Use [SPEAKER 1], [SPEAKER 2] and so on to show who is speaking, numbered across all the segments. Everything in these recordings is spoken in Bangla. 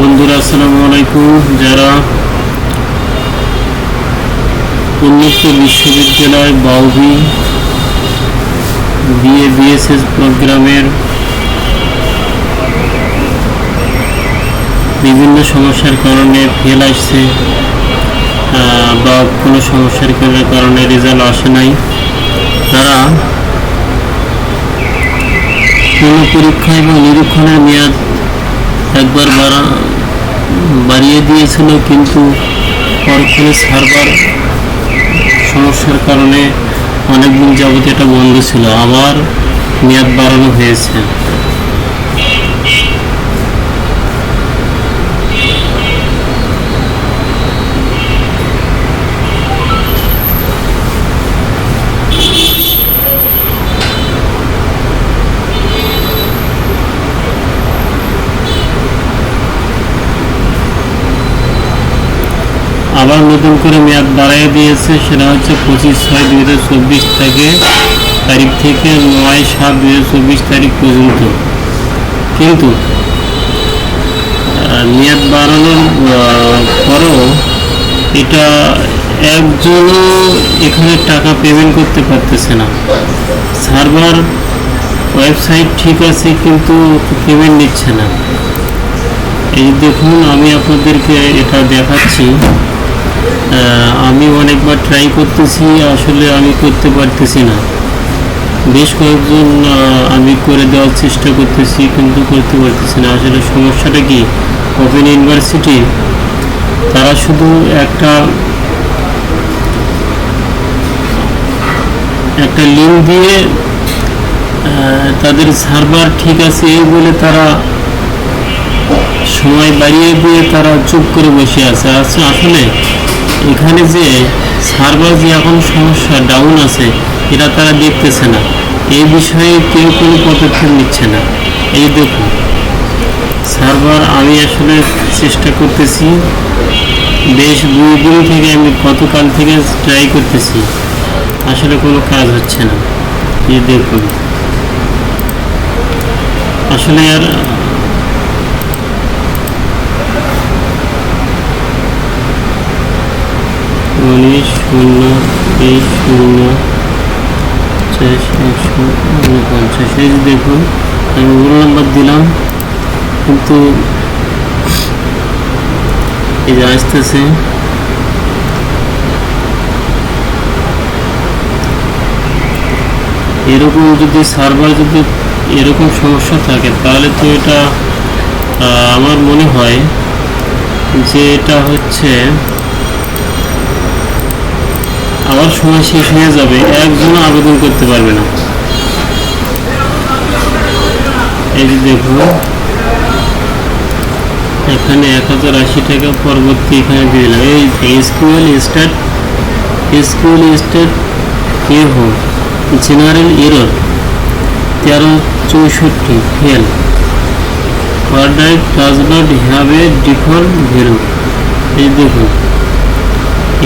[SPEAKER 1] বন্ধুরা আসসালামু আলাইকুম। যারা উন্মুক্ত বিশ্ববিদ্যালয় বাউবি বিএসএস প্রোগ্রামের বিভিন্ন সমস্যার কারণে ফেল আসছে বা কোনো সমস্যার কারণে রেজাল্ট আসে নাই, তারা কোনো পরীক্ষা এবং নিরীক্ষণের মেয়াদ একবার বাড়িয়ে দিয়েছিল, কিন্তু পরক্ষণে সার্ভার সমস্যার কারণে অনেকদিন যাবত এটা বন্ধ ছিল, আবার মেয়াদ বাড়ানো হয়েছে। আবার নতুন করে মেয়াদ বাড়াই দিয়েছে, সেটা হচ্ছে 25/6/2024 তারিখ থেকে 9/7/2024 তারিখ পর্যন্ত। কিন্তু মেয়াদ বাড়ানোর পরেও এটা একজনও এখানে টাকা পেমেন্ট করতে পারতেছে না। সার্ভার ওয়েবসাইট ঠিক আছে, কিন্তু পেমেন্ট নিচ্ছে না। এই দেখুন, আমি আপনাদেরকে এটা দেখাচ্ছি। আমি অনেকবার ট্রাই করতেছি, আসলে আমি করতে পারতেছি না। বেশ কয়েকজন আমি করে দেওয়ার চেষ্টা করতেছি, কিন্তু করতে পারতেছি না। আসলে সমস্যাটা কি, ওপেন ইউনিভার্সিটি তারা শুধু একটা লিঙ্ক দিয়ে তাদের সার্ভার ঠিক আছে এই বলে তারা সময় বাড়িয়ে দিয়ে তারা চুপ করে বসে আছে। আসলে এখানে যে সার্ভার যে এখন সমস্যা ডাউন আছে, এটা তারা দেখতেছে না। এই বিষয়ে কেউ কোনো পদক্ষেপ নিচ্ছে না। এই দেখুন সার্ভার, আমি আসলে চেষ্টা করতেছি, বেশ 2 দিন থেকে, আমি গতকাল থেকে ট্রাই করতেছি, আসলে কোনো কাজ হচ্ছে না। এই দেখুন, আসলে আর 19/0/2049 দেখুন, আমি মোবাইল নাম্বার দিলাম, কিন্তু এই যে আসতেছে। এরকম যদি সার্ভার যদি এরকম সমস্যা থাকে, তাহলে তো এটা আমার মনে হয় যে এটা হচ্ছে আবার সময় শেষ হয়ে যাবে, একজনও আবেদন করতে পারবে না। এই যে দেখুন, এখানে 1080 টাকা পরবর্তী এখানে দিয়ে দিলাম। এই SQL start general error 1364 fail, order does not have a default value. এই দেখুন,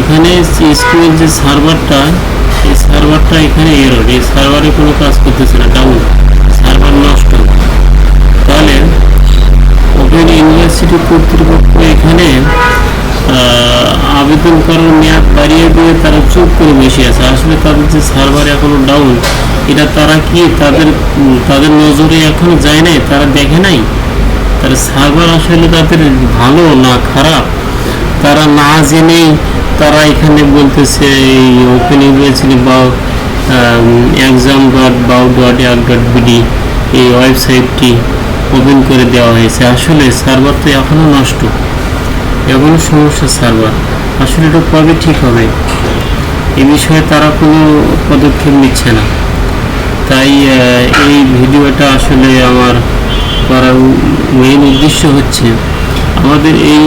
[SPEAKER 1] এখানে SQL যে সার্ভারটা, এই সার্ভারটা এখানে এরর, এই সার্ভারে কোনো কাজ করতেছে না, ডাউন, সার্ভার নষ্ট। তাহলে ওপেন ইউনিভার্সিটি কর্তৃপক্ষ এখানে আবেদন করার মেয়াদ বাড়িয়ে দিয়ে তারা চুপ করে বসে আছে। আসলে তাদের যে সার্ভার এখনো ডাউন, এটা তারা কি তাদের নজরে এখনো যায় নাই, তারা দেখে নাই তার সার্ভার আসলে তাদের ভালো না খারাপ, তারা না জেনেই তারা এখানে বলতেছে এই ওপেন ইউনিভার্সিটি বা exam.bau.ac.bd এই ওয়েবসাইটটি ওপেন করে দেওয়া হয়েছে। আসলে সার্ভার তো এখনও নষ্ট, এখনও সমস্যা সার্ভার। আসলে এটা কবে ঠিক হবে, এ বিষয়ে তারা কোনো পদক্ষেপ নিচ্ছে না। তাই এই ভিডিওটা আসলে আমার করার মেইন উদ্দেশ্য হচ্ছে, আমাদের এই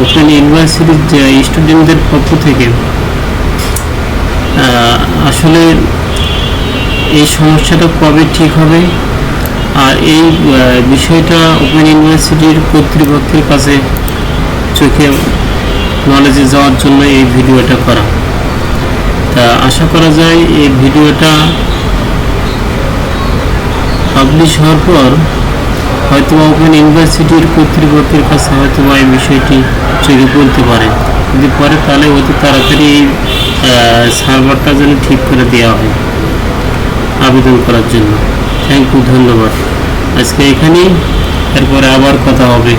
[SPEAKER 1] ওপেন ইউনিভার্সিটির যে স্টুডেন্টদের পক্ষ থেকে আসলে এই সমস্যাটা কবে ঠিক হবে, আর এই বিষয়টা ওপেন ইউনিভার্সিটির কর্তৃপক্ষের কাছে চোখে নলেজে যাওয়ার জন্য এই ভিডিওটা করা। তা আশা করা যায় এই ভিডিওটা পাবলিশ হওয়ার পর হয়তো ওপেন ইউনিভার্সিটির কর্তৃপক্ষের কাছে হয়তো এই বিষয়টি চোখে পড়তে পারে, যদি পরে তাহলে অতি তাড়াতাড়ি এই সার্ভারটা যেন ঠিক করে দেওয়া হয় আবেদন করার জন্য। থ্যাংক ইউ, ধন্যবাদ। আজকে এখানেই, এরপরে আবার কথা হবে।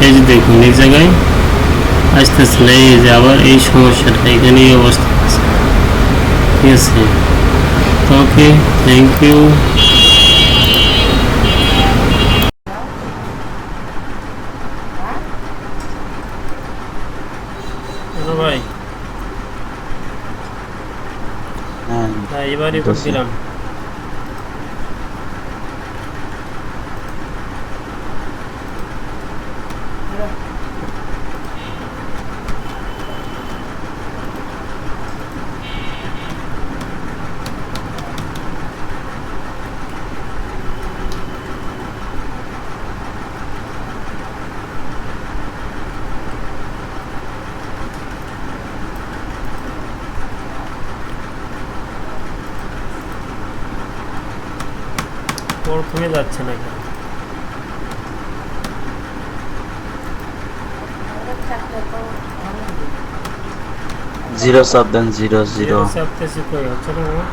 [SPEAKER 1] এই যে দেখুন এই জায়গায় আসতেছে না, এই যে আবার এই সমস্যাটা এখানে এই অবস্থা আছে। ঠিক আছে, ওকে, থ্যাংক ইউ। ভাই হ্যাঁ, এবারই দিলাম। প্রথমে যাচ্ছে না কেন?
[SPEAKER 2] 0
[SPEAKER 1] চাপতেছি, কই হচ্ছে না আমার?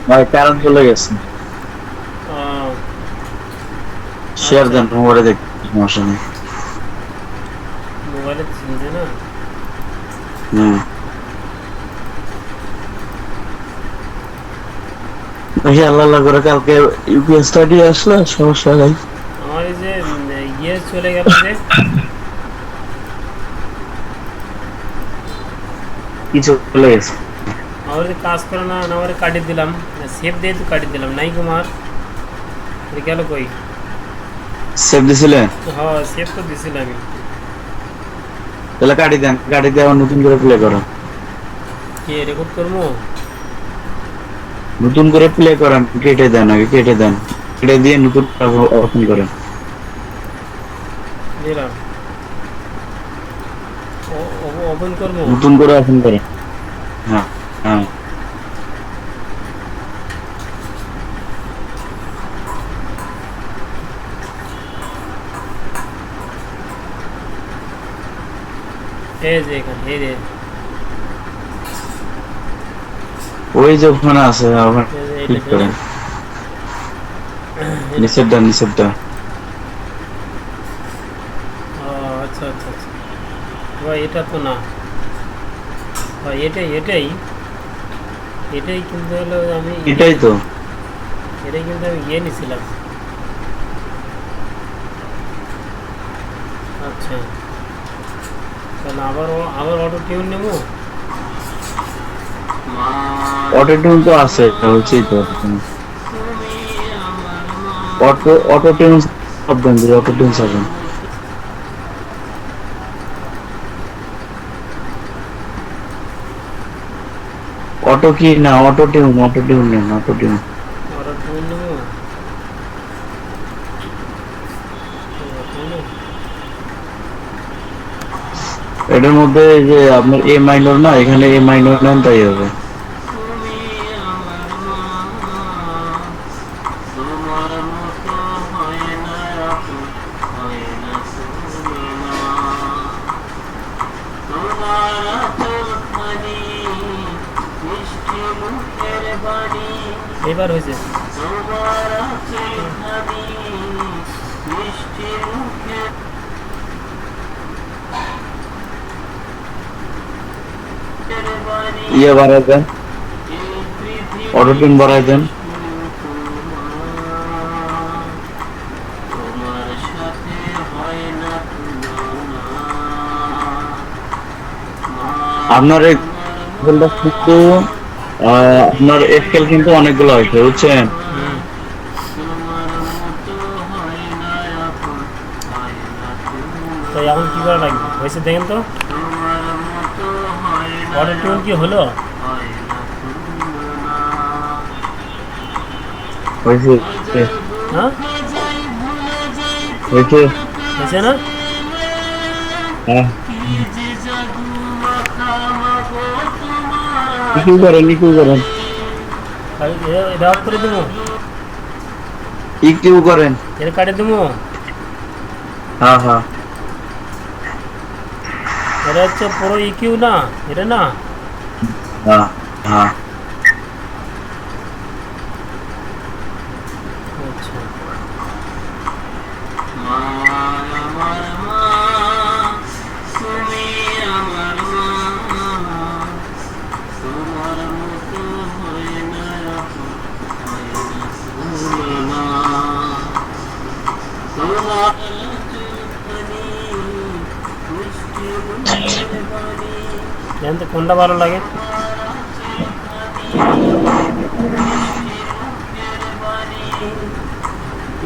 [SPEAKER 2] ভাই কারেন্ট চলে গেছে। শেয়ার দেন মোবাইলে, দেখি সমস্যা নেই।
[SPEAKER 1] মোবাইলে চিনছে না।
[SPEAKER 2] আল্লাহ করে কালকে ইউপিএস স্টাডি আসলে সমস্যা নাই।
[SPEAKER 1] আমার এই যে ইয়ে চলে গেল যে
[SPEAKER 2] কিছু চলে গেছে।
[SPEAKER 1] আমার যে কাজ করে না আমার কাটিয়ে দিলাম, সেভ দিয়ে তো কাটিয়ে দিলাম, নাই কুমার গেল কই?
[SPEAKER 2] সেভ দিছিলে?
[SPEAKER 1] হ্যাঁ সেভ তো দিছিলাম আমি।
[SPEAKER 2] তাহলে কাটি দেন, কাটি দিয়ে আবার নতুন করে প্লে করো।
[SPEAKER 1] কে রেকর্ড করবো?
[SPEAKER 2] নতুন করে প্লে করেন, কেটে দেন, আগে কেটে দেন, কেটে দিয়ে নতুন ওপেন করেন।
[SPEAKER 1] দিলাম, ওপেন করবো।
[SPEAKER 2] নতুন করে ওপেন করেন। হ্যাঁ হ্যাঁ
[SPEAKER 1] এই যে এখানে এই যে
[SPEAKER 2] ওই যে ওখানে আছে, আবার
[SPEAKER 1] এই যে
[SPEAKER 2] ক্লিক
[SPEAKER 1] এটা
[SPEAKER 2] করেন। নিচের দেন, নিচের দেন।
[SPEAKER 1] ও আচ্ছা আচ্ছা আচ্ছা ভাই, এটা তো না ভাই, এটাই এটাই এটাই কিন্তু হলো আমি
[SPEAKER 2] এটাই তো।
[SPEAKER 1] এটাই কিন্তু আমি ইয়ে নিছিলাম। আচ্ছা তাহলে আবার অটো টিউন নেবো।
[SPEAKER 2] অটো টিউন তো আছে, হচ্ছেই তো অটো অটো টিউন সব দেন, অটো টিউন হবে। অটো কি না, অটো টিউন, অটো টিউন নেন, অটো টিউন।
[SPEAKER 1] অটো টিউন নেবো।
[SPEAKER 2] এটার মধ্যে যে আপনার এ মাইনর না, এখানে এ মাইনর নেন, তাই হবে।
[SPEAKER 1] এবার হয়েছে।
[SPEAKER 2] ইয়ে বাড়াই দেন, অটো টিউন বাড়াই দেন। আপনার কিন্তু আপনার স্কেল কিন্তু অনেকগুলো হয়েছে, বুঝছেন?
[SPEAKER 1] তো এখন কি করা লাগবে হয়েছে দেখেন তো, অটো টিউন কি হলো?
[SPEAKER 2] হয়েছে,
[SPEAKER 1] হ্যাঁ
[SPEAKER 2] হয়েছে।
[SPEAKER 1] হয়েছে না?
[SPEAKER 2] হ্যাঁ ইকু করেন, ইকু করেন,
[SPEAKER 1] এটা অফ করে দেবো,
[SPEAKER 2] ইকু করেন।
[SPEAKER 1] এটা কাটে দেবো।
[SPEAKER 2] হ্যাঁ হ্যাঁ
[SPEAKER 1] এটা হচ্ছে পুরো ইকিউ না, এটা না।
[SPEAKER 2] হ্যাঁ হ্যাঁ
[SPEAKER 1] আচ্ছা জানেন তো কোনটা ভালো লাগে?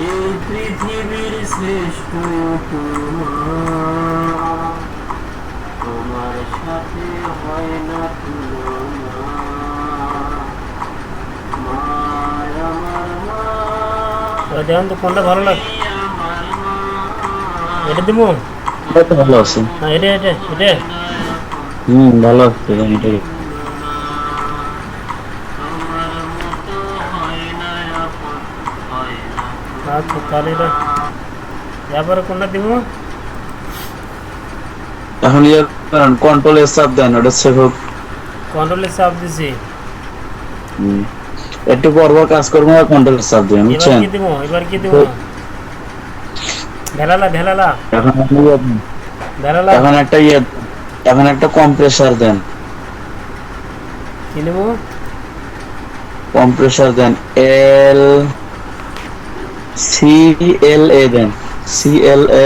[SPEAKER 1] এই পৃথিবীর শ্রেষ্ঠ তোমার সাথে হয় না তুলনা, দেখেন তো কোনটা ভালো লাগে, এটা দিব।
[SPEAKER 2] এটা তো ভালো আছে।
[SPEAKER 1] হ্যাঁ এটা এটা এটা
[SPEAKER 2] ভালো আছে এটাই।
[SPEAKER 1] আচ্ছা তাহলে এটা এরপরে কোনটা দিব?
[SPEAKER 2] এখন ইয়ে করেন, কন্ট্রোল এর চাপ দেন, ওটা সেভ হোক।
[SPEAKER 1] কন্ট্রোলে চাপ দিছি।
[SPEAKER 2] একটু পরপর কাজ করবো, কন্ট্রোল চাপ দেন,
[SPEAKER 1] এবার
[SPEAKER 2] বুঝছেন?
[SPEAKER 1] কি দিব? এবার কি দিব? ভেলালা ভেলালা
[SPEAKER 2] এখন
[SPEAKER 1] ভেলালা
[SPEAKER 2] এখন একটা ইয়ে, এখন একটা কম্প্রেসার দেন,
[SPEAKER 1] কি নেব?
[SPEAKER 2] কম্প্রেসার দেন, এল সি এল এ দেন। CLA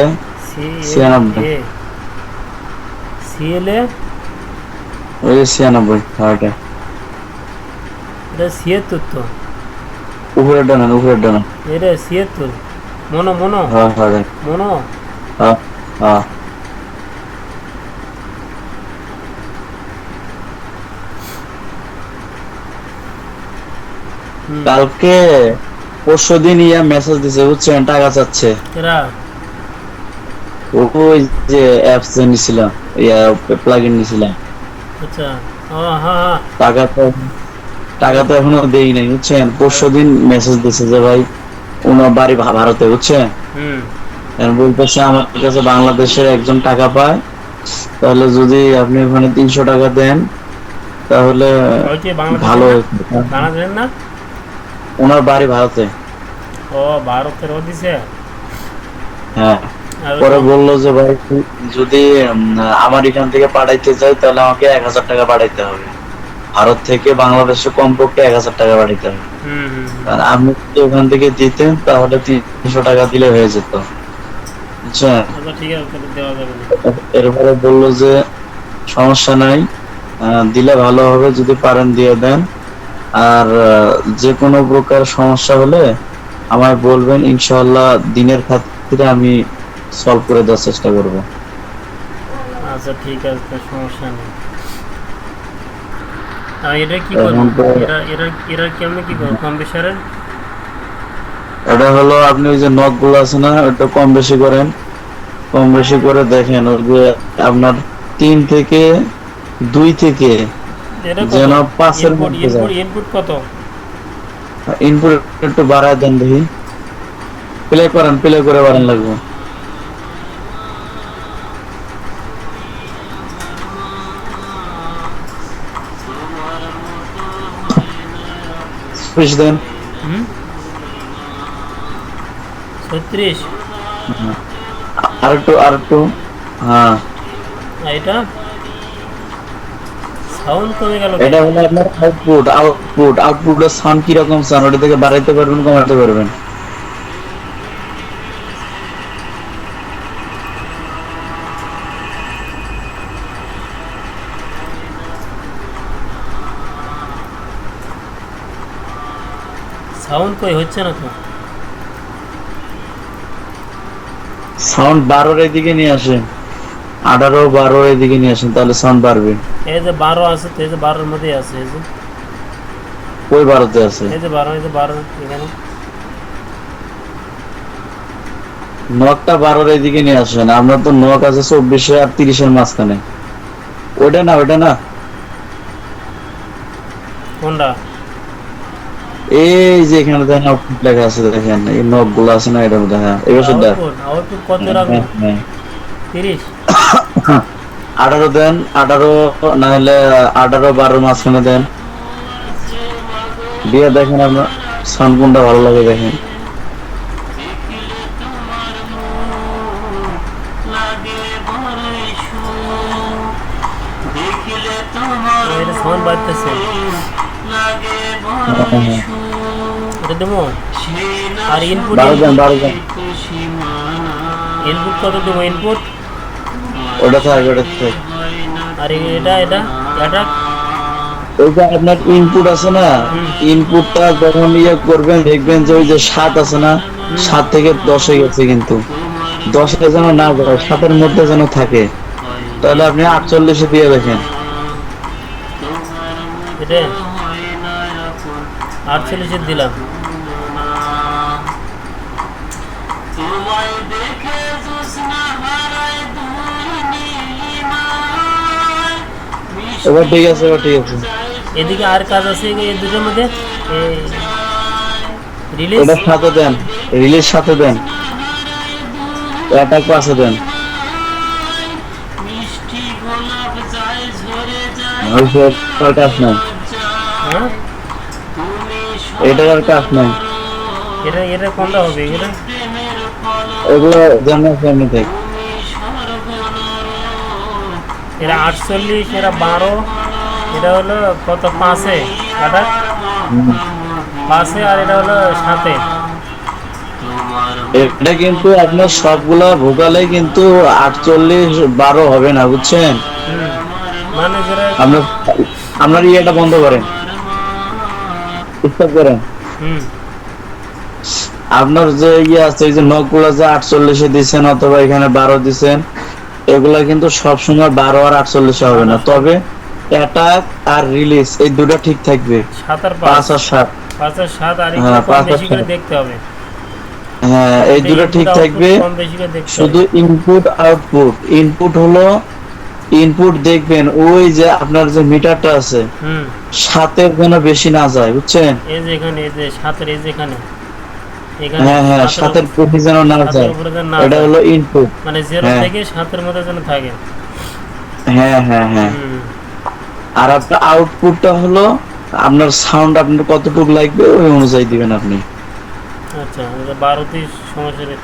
[SPEAKER 1] CLA CLA
[SPEAKER 2] ওই 96 হার্টে
[SPEAKER 1] এটা 76 তো
[SPEAKER 2] উপরে ডানা
[SPEAKER 1] এটা 76 মনো
[SPEAKER 2] হ্যাঁ হ্যাঁ
[SPEAKER 1] মনো
[SPEAKER 2] হ্যাঁ হ্যাঁ কালকে পরশুদিন মেসেজ দিছে বুঝছেন, টাকা চাচ্ছে।
[SPEAKER 1] এরা
[SPEAKER 2] ওই যে অ্যাপস যে নিছিলাম, প্লাগইন নিছিলাম,
[SPEAKER 1] আচ্ছা হ্যাঁ
[SPEAKER 2] টাকা তো এখনো দেই নাই বুঝছেন। পরশুদিন মেসেজ দিছে যে ভাই ওনার বাড়ি ভারতে বুঝছেন, বলতেছে আমার কাছে বাংলাদেশের একজন টাকা পায়, তাহলে যদি আপনি ওখানে 300 টাকা দেন তাহলে ভালো।
[SPEAKER 1] বাংলাদেশের না,
[SPEAKER 2] ওনার বাড়ি ভারতে।
[SPEAKER 1] ও ভারতের ও দিছে।
[SPEAKER 2] হ্যাঁ, পরে বললো যে ভাই যদি আমার এখান থেকে পাঠাইতে চাই তাহলে আমাকে 1000 টাকা পাঠাইতে হবে, ভারত থেকে বাংলাদেশে কমপক্ষে 1000 টাকা পাঠাইতে হবে। আর আপনি যদি ওখান থেকে দিতেন তাহলে 300 টাকা দিলে হয়ে যেত বুঝছেন। এরপরে বললো যে সমস্যা নাই, দিলে ভালো হবে, যদি পারেন দিয়ে দেন, আর যে কোনো প্রকার সমস্যা হলে আমায় বলবেন, ইনশাআল্লাহ দিনের খাতিরে আমি সলভ করে দেওয়ার চেষ্টা করব।
[SPEAKER 1] আচ্ছা ঠিক আছে, সমস্যা নেই। আর এটা কি করব, এরা কেমনে কি করব কম বেশি?
[SPEAKER 2] এটা হলো আপনি ওই যে নকগুলো আছে না, ওটা কম বেশি করেন, কম বেশি করে দেখেন ওই যে আপনার 3 থেকে 2 থেকে যেন 5-এর মধ্যে যায়।
[SPEAKER 1] ইনপুট কত?
[SPEAKER 2] ইনপুট একটু বাড়ায় দেন, দেখি প্লে করে বাড়ান লাগবে। স্পেস দেন
[SPEAKER 1] 36
[SPEAKER 2] আর একটু হ্যাঁ।
[SPEAKER 1] এটা সাউন্ড কমে গেল।
[SPEAKER 2] এটা হলো আপনার আউটপুটের সাউন্ড কি রকম সাউন্ড, ওটা থেকে বাড়াইতে পারবেন কমাতে পারবেন।
[SPEAKER 1] সাউন্ড কই হচ্ছে না তো,
[SPEAKER 2] সাউন্ড 12 এর দিকে নিয়ে আসেন, 18-12 এর দিকে নিয়ে আসেন, তাহলে সাউন্ড বাড়বে।
[SPEAKER 1] এই যে 12 আছে তো, এই যে 12 এর মধ্যে আছে, এই যে
[SPEAKER 2] কই 12 তে আছে,
[SPEAKER 1] এই যে 12, এই যে 12 এখানে
[SPEAKER 2] নকটা 12 এর দিকে নিয়ে আসেন। আমরা তো নক আছে 24 আর 30 এর মাঝখানে। ওটা না
[SPEAKER 1] কোনটা?
[SPEAKER 2] এই যে এখানে দেখেন আউটপুট লেখা আছে, দেখেন এই নক গুলো আছে না, এটার মধ্যে। হ্যাঁ, এই বছর দেন
[SPEAKER 1] আউটপুট কত রাখবো? 30
[SPEAKER 2] 18 দেন, 18 না হলে 18-12 মাঝখানে দেন, দিয়ে দেখেন আপনার সাউন্ড কোনটা ভালো লাগে দেখেন।
[SPEAKER 1] এটা সাউন্ড বাড়তেছে, এটা দেবো। আর ইনপুট কত দেবো? ইনপুট
[SPEAKER 2] ওটা থাক।
[SPEAKER 1] আর এটা
[SPEAKER 2] ওই যে আপনার ইনপুট আছে না, ইনপুটটা যখন করবেন দেখবেন যে ওই যে 7 আছে না, 7 থেকে 10 হয়ে গেছে, কিন্তু 10 এ যেন না যায়, 7-এর মধ্যে যেন থাকে, তাহলে আপনি 48 দিয়ে দেখেন।
[SPEAKER 1] এটা 48 দিলাম।
[SPEAKER 2] এবার ঠিক আছে।
[SPEAKER 1] এদিকে আর কাজ আছে এই দুটোর মধ্যে,
[SPEAKER 2] রিলিজ সাথে দেন, অ্যাটাক পাশে দেন। কাজ নাই, এটার আর কাজ নাই।
[SPEAKER 1] এটা কোনটা হবে?
[SPEAKER 2] এগুলো জানা সামনে থেকে
[SPEAKER 1] এরা 48, এরা 12, এটা হলো কত? 5-এ এটা 5-এ, আর এটা হলো 7-এ।
[SPEAKER 2] এটা কিন্তু আপনার সবগুলা ভোকালে কিন্তু 48 12 হবে না, বুঝছেন?
[SPEAKER 1] হুম, মানে যেটা
[SPEAKER 2] আপনার আপনার ইয়েটা বন্ধ করেন, স্টপ করেন।
[SPEAKER 1] হুম
[SPEAKER 2] আপনার যে ইয়ে আছে, এই যে নখগুলা যে 48-এ দিচ্ছেন অথবা এখানে 12 দিচ্ছেন, এগুলা কিন্তু সবসময় 12 আর 48-এ হবে না। তবে অ্যাটাক আর রিলিজ এই দুটো ঠিক থাকবে,
[SPEAKER 1] 7 আর
[SPEAKER 2] 5 আর 7।
[SPEAKER 1] 5 আর 7, আর একটু
[SPEAKER 2] হ্যাঁ,
[SPEAKER 1] কম
[SPEAKER 2] 5 আর
[SPEAKER 1] বেশি করে
[SPEAKER 2] 7।
[SPEAKER 1] দেখতে হবে।
[SPEAKER 2] হ্যাঁ, এই
[SPEAKER 1] এটা
[SPEAKER 2] দুটো ঠিক
[SPEAKER 1] ইনপুট আউটপুট
[SPEAKER 2] থাকবে।
[SPEAKER 1] কম বেশি করে দেখতে
[SPEAKER 2] শুধু
[SPEAKER 1] হবে।
[SPEAKER 2] ইনপুট আউটপুট, ইনপুট হলো ইনপুট দেখবেন ওই যে আপনার যে মিটারটা আছে
[SPEAKER 1] হুম,
[SPEAKER 2] 7-এর যেন বেশি না যায়, বুঝছেন?
[SPEAKER 1] এই যে এখানে, এই যে 7 এর, এই যে এখানে এখানে
[SPEAKER 2] হ্যাঁ হ্যাঁ,
[SPEAKER 1] 7 এর
[SPEAKER 2] 7-এর বেশি যেন না
[SPEAKER 1] 7 এর
[SPEAKER 2] যায়,
[SPEAKER 1] উপরে যেন না
[SPEAKER 2] এটা
[SPEAKER 1] যায়,
[SPEAKER 2] হলো ইনপুট।
[SPEAKER 1] মানে 0
[SPEAKER 2] হ্যাঁ
[SPEAKER 1] থেকে 7 এর মধ্যে যেন থাকে।
[SPEAKER 2] হ্যাঁ হ্যাঁ হ্যাঁ।
[SPEAKER 1] হুম,
[SPEAKER 2] আর আপনার আউটপুটটা হলো আপনার সাউন্ড আপনার কতটুকু লাগবে ওই অনুযায়ী দিবেন আপনি।
[SPEAKER 1] আচ্ছা, এটা 12 সমস্যা নেই।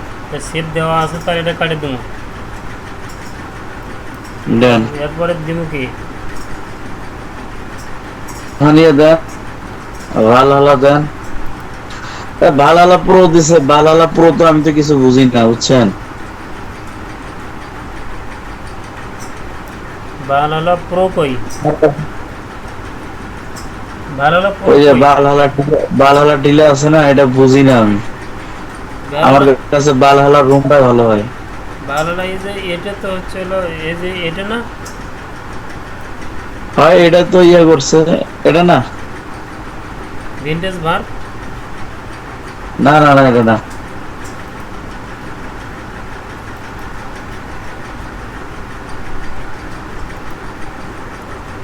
[SPEAKER 1] সেট দেওয়া আছে, তার এটা কাটে দেবো।
[SPEAKER 2] দেন
[SPEAKER 1] এরপরে দিব কি?
[SPEAKER 2] ভানিয়ে দেন, ভালহালা দেন। ভালহালা প্রো দিছে, ভালহালা প্রো তো আমি তো কিছু বুঝি না, বুঝছেন?
[SPEAKER 1] ভালহালা প্রো কই? ভালহালা প্রো
[SPEAKER 2] ওই যে
[SPEAKER 1] কই?
[SPEAKER 2] ভালহালা ডিলে আছে না, এটা বুঝি না আমি। আমার কাছে ভালহালা রুমটাই ভালো হয়।
[SPEAKER 1] ভালহালা এই যে এটা তো হচ্ছে হলো, এই যে এটা না,
[SPEAKER 2] হয় এটা তো ইয়ে করছে, এটা না,
[SPEAKER 1] ভিনটেজ ভার।
[SPEAKER 2] না না না, এটা না।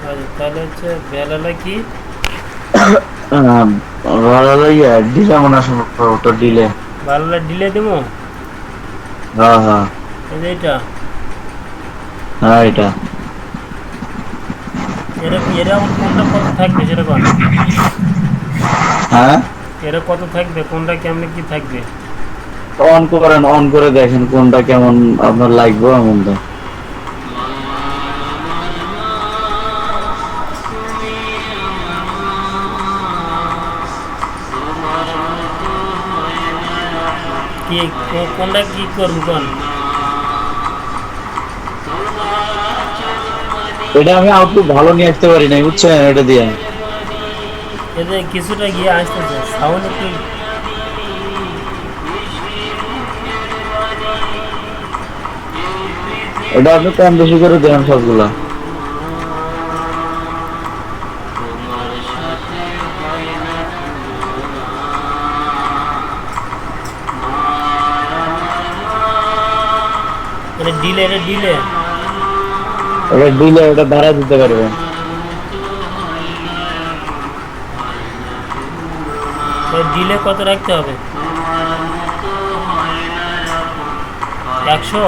[SPEAKER 1] আচ্ছা, তাহলে হচ্ছে ভালহালা কি?
[SPEAKER 2] ভালহালা ইয়ে ডিলে মনে হয় ওটা ডিলে।
[SPEAKER 1] ভালহালা ডিলে দেবো।
[SPEAKER 2] হ্যাঁ হ্যাঁ
[SPEAKER 1] এই যে এটা,
[SPEAKER 2] হ্যাঁ, এটা
[SPEAKER 1] এটা এরা আমার কোনটা কত থাকবে সেটা কোন?
[SPEAKER 2] হ্যাঁ,
[SPEAKER 1] এরা কত থাকবে, কোনটা কেমনে কি থাকবে?
[SPEAKER 2] অন করেন, অন করে দেখেন কোনটা কেমন আপনার লাগবে এমন তো।
[SPEAKER 1] কি কোনটা কি করবো কোন?
[SPEAKER 2] এটা আমি আউটপুট ভালো নিয়ে আসতে পারি নাই, বুঝছেন? এটা দিয়ে
[SPEAKER 1] এতে কিছুটা গিয়ে আসতেছে সাউন্ড একটু।
[SPEAKER 2] এটা আপনি কম বেশি করে দেন সবগুলা।
[SPEAKER 1] এটা ডিলে, এটা ডিলে।
[SPEAKER 2] এটা দিলে এটা ভাড়া দিতে পারবেন।
[SPEAKER 1] ডিলে কত রাখতে হবে? 100?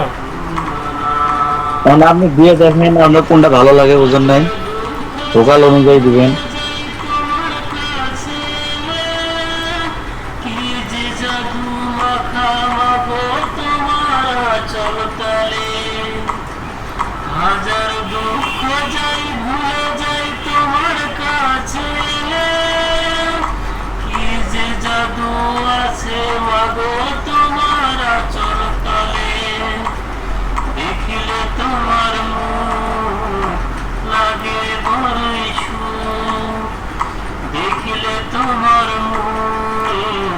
[SPEAKER 2] কারণ আপনি দিয়ে দেখেন আপনার কোনটা ভালো লাগে, বুঝেন নাই, ভোকাল অনুযায়ী দিবেন।
[SPEAKER 1] হাজার দুঃখ যাই ভুলে যাই তোমার কাছে, কি যে জাদু আছে মাগো তোমার আচল তলে, দেখিলে তোমার মুখ লাগে বড়ই সুখ, দেখিলে তোমার মুখ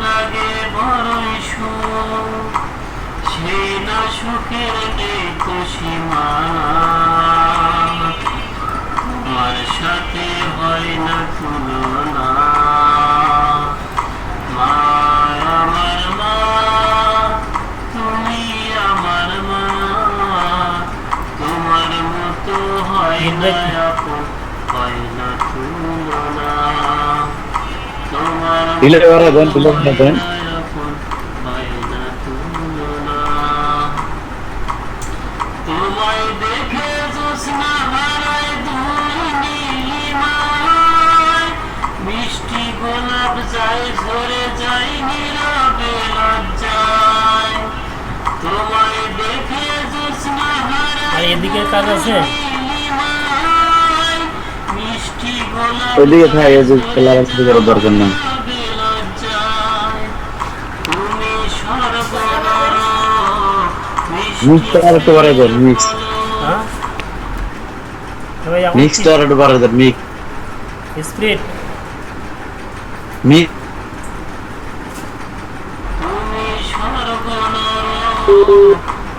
[SPEAKER 1] লাগে বড়ই সুখ, সেই না সুখের নেই তো সীমা, তোমার সাথে হয় না তুলনা, মা আমার মা, তুমি আমার মা, তোমার মতো হয় না আপন, হয় না তুলনা, তোমার
[SPEAKER 2] দিলে ভাড়া দেন, দিলে ভাড়া দেন।
[SPEAKER 1] আপন হয় না তুলনা, তোমায় দেখে জোৎস্না হারায় দুই নীলিমায়, মিষ্টি গোলাপ যায় ঝরে যায় নীরবে লজ্জায়, তোমায় দেখে জোৎস্না হারায় এদিকে কাজ আছে নীলিমায়, মিষ্টি গোলাপ
[SPEAKER 2] ওইদিকে থাকে, এই যে খেলার দরকার নেই।
[SPEAKER 1] লজ্জায়, তুমি
[SPEAKER 2] মিক্সটা আর একটু বাড়াই দেন,
[SPEAKER 3] হ্যাঁ ভাই এখন
[SPEAKER 2] মিক্সটা আর একটু বাড়াই দেন,
[SPEAKER 3] স্প্রিট
[SPEAKER 2] মিক্স।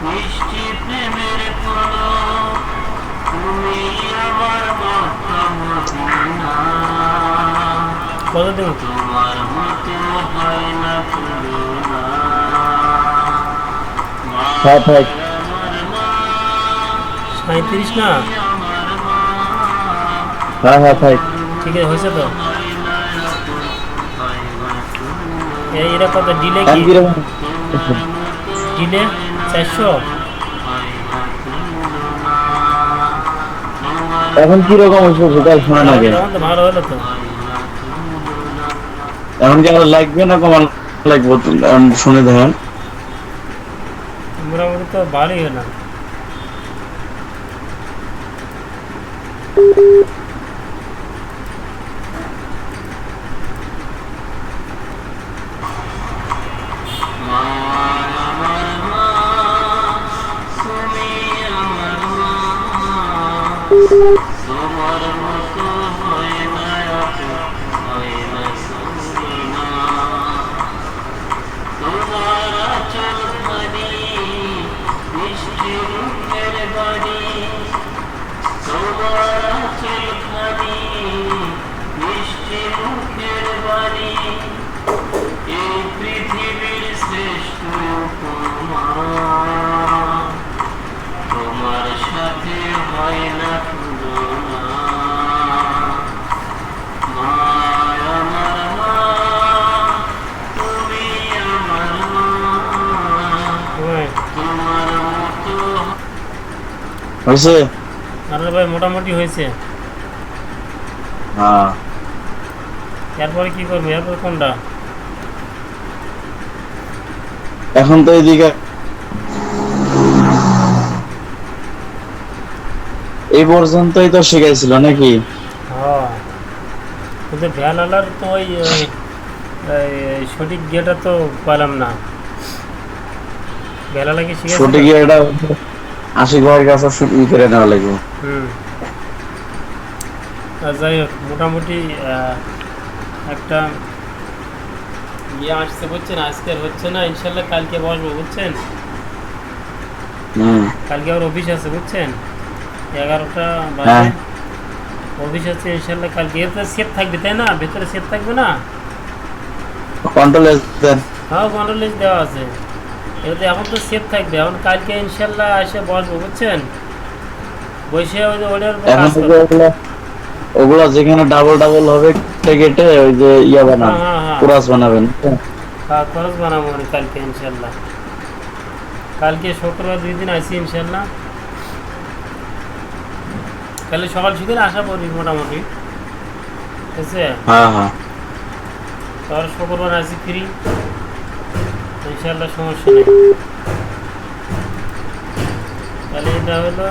[SPEAKER 1] মিষ্টি প্রেমের ফলো, তুমি আমার মক্কা মদিনা,
[SPEAKER 3] কত দিন
[SPEAKER 1] তোমার মতো হয় না তুলনা।
[SPEAKER 2] হ্যাঁ থাক।
[SPEAKER 1] আমার মা,
[SPEAKER 3] 37 না?
[SPEAKER 1] আমার মা,
[SPEAKER 2] হ্যাঁ হ্যাঁ থাক।
[SPEAKER 3] ঠিক আছে, হয়েছে তো।
[SPEAKER 1] হয় না আপন, হয় না তুলনা।
[SPEAKER 3] এরা কত ডিলে
[SPEAKER 2] এখন
[SPEAKER 3] কি?
[SPEAKER 2] কিরকম?
[SPEAKER 3] ডিলে 400।
[SPEAKER 2] এখন কিরকম হচ্ছে ভোকাল শোনা না কেন?
[SPEAKER 3] এখন তো ভালো হলো তো।
[SPEAKER 2] এখন কি আর লাগবে না কমান লাগবে? শুনে দেখেন।
[SPEAKER 3] মোটামুটি তো ভালোই হলো।
[SPEAKER 1] তোমার মতো হয় না আপন, হয় না তুলনা। তোমার আঁচল খানি, মিষ্টি রূপের বাণী, তোমার আঁচল খানি, মিষ্টি মুখের বাণী, এই পৃথিবীর শ্রেষ্ঠ উপমা। তোমার সাথে হয় না তুলনা। মা আমার মা, তুমি আমার মা,
[SPEAKER 3] ওই,
[SPEAKER 1] তোমার মতো।
[SPEAKER 2] হয়েছে?
[SPEAKER 3] আরে ভাই মোটামুটি হয়েছে।
[SPEAKER 2] হ্যাঁ
[SPEAKER 3] এরপরে কি করবো? এরপর কোনটা?
[SPEAKER 2] এখন তো এদিকে এই পর্যন্তই তো শিখাইছিল নাকি?
[SPEAKER 3] হ্যাঁ, কিন্তু ভ্যানওয়ালার তো ওই সঠিক গিয়েটা তো পেলাম না। ভ্যানওয়ালা কি শিখেছে?
[SPEAKER 2] ছুটে গিয়ে এটা আশিক ভাইয়ের কাছে ই করে নেওয়া লাগবে।
[SPEAKER 3] হুম। যাই হোক, মোটামুটি একটা ইয়ে আসছে, বুঝছেন? আজকে আর হচ্ছে না, ইনশাল্লাহ কালকে বসবো, বুঝছেন? কালকে আবার অফিস আছে, বুঝছেন? 11টা বাজে
[SPEAKER 2] হ্যাঁ।
[SPEAKER 3] অফিস আছে ইনশাল্লাহ কালকে। এতে সেট থাকবে তাই না? ভেতরে সেট থাকবে না?
[SPEAKER 2] কন্ট্রোল দেন।
[SPEAKER 3] হ্যাঁ, কন্ট্রোল দেওয়া আছে। এতে এখন তো সেট থাকবে। এখন কালকে ইনশাল্লাহ এসে বসবো, বুঝছেন? বসে ওই যে ওটার উপর
[SPEAKER 2] এখন
[SPEAKER 3] কাজ
[SPEAKER 2] থেকে
[SPEAKER 3] করবো।
[SPEAKER 2] ওগুলা যেখানে ডাবল ডাবল হবে কেটে ওই যে ইয়া বানান,
[SPEAKER 3] হ্যাঁ, হ্যাঁ,
[SPEAKER 2] কুরাস বানাবেন।
[SPEAKER 3] হ্যাঁ, খরচ বানাবো আমি কালকে ইনশাল্লাহ। কালকে শুক্রবার 2 দিন আসি ইনশাল্লাহ। কালে সকাল সকাল আসা পড়বি মোটামুটি, ঠিক আছে?
[SPEAKER 2] হ্যাঁ হ্যাঁ
[SPEAKER 3] তার শুক্রবার আসি ফ্রি ইনশাল্লাহ, সমস্যা নেই। তাহলে এটা হলো